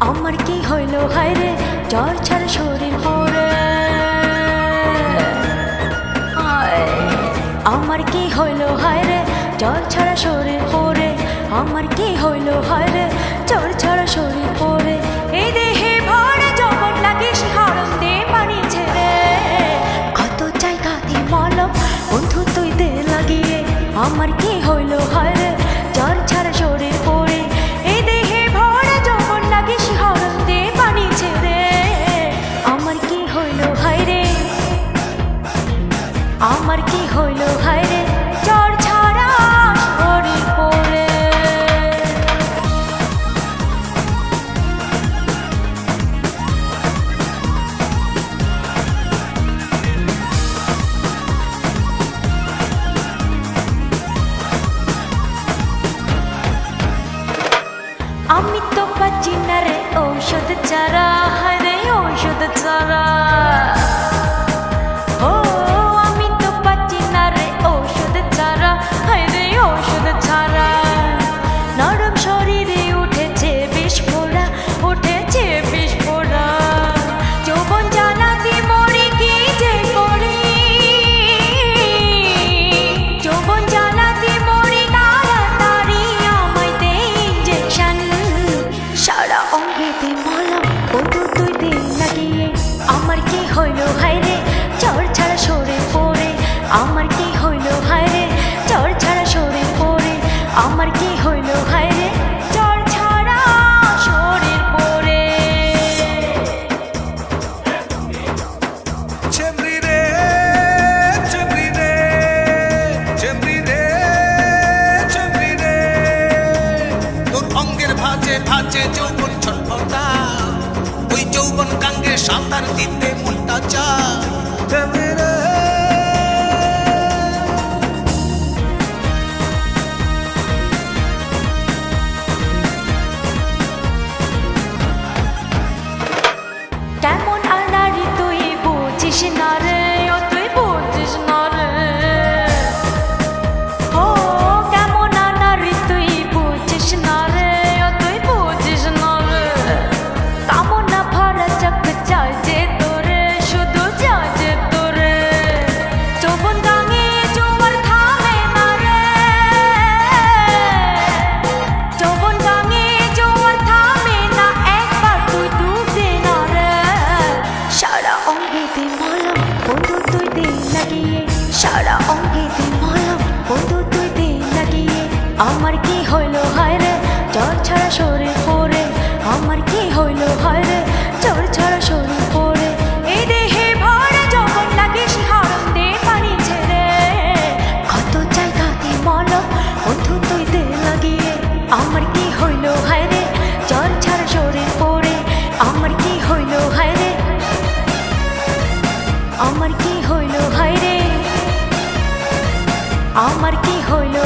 আমার কি হইল হায়রে জ্বর ছাড়া শরীর পড়ে আমার কি হইল হায়রে জ্বর ছাড়া শরীর পড়ে আমার কি হইল হায়রে জ্বর ছাড়া শরীর পড়ে এই দেহে ভরা যৌবন লাগে শিহরণ দে পানি ছেড়ে কত জায়গাতে মলম বন্ধু তুই দে লাগিয়ে আমার কি হইল হায়রে জ্বর ছাড়া শরীর পড়ে এই দেহে ভরা যৌবন লাগে শিহরণ দে পানি ছেড়ে আমার কি হইল হায়রে আমার কি হইল হায়রে জ্বর ছাড়া শরীর পড়ে আমি তো পাচ্ছি না রে ঔষধ ছাড়া হায়রে ঔষধ ছাড়া নরম শরীরে উঠেছে বিস্ফোরা উঠেছে বিস্ফোরা যৌবন জ্বালাতে মরি কি যে করি যৌবন জ্বালাতে মরি তাড়াতাড়ি আমায় দে ইঞ্জেকশন সারা অঙ্গেতে মলম বন্ধু তুই দে লাগিয়ে আমার কি হইল হায়রে জ্বর ছাড়া শরীর পড়ে আমার কি হইল হায়রে জ্বর ছাড়া শরীর পড়ে আমার কি হইল হায়রে জ্বর ছাড়া শরীর পড়ে চেমরি রে চেমরি রে চেমরি রে চেমরি রে তোর অঙ্গের ভাঁজে ভাঁজে যৌবন ছটফটা ওই যৌবন কাঙ্গে সাঁতার দিতে মনটা চায় চেমরি রে কেমন আর নারী তুই বুঝিস না রে ও তুই বুঝিস না রে ও কেমন আর নারী তুই বুঝিস না রে ও তুই বুঝিস না রে কামনা ভরা চক চাই যে তোরে শুধু চাই যে তোরে যৌবন গাঙে জোয়ার থামে না রে যৌবন গাঙে জোয়ার থামে না একবার তুই ডুব দে না রে সারা অঙ্গেতে মলম বন্ধু তুই দে লাগিয়ে সারা অঙ্গেতে মলম বন্ধু তুই দে লাগিয়ে আমার কি হইল হায়রে জ্বর ছাড়া শরীর পড়ে আমার কি হইল হায়রে জ্বর ছাড়া শরীর পড়ে এই দেহে ভরা যৌবন লাগে শিহরণ দে পানি ছেড়ে কত জায়গাতে মলম বন্ধু তুই দে লাগিয়ে আমার কি হইল হায়রে জ্বর ছাড়া শরীর পড়ে আমার কি হইল হায়রে আমার কি হইল হায়রে আমার কি হইল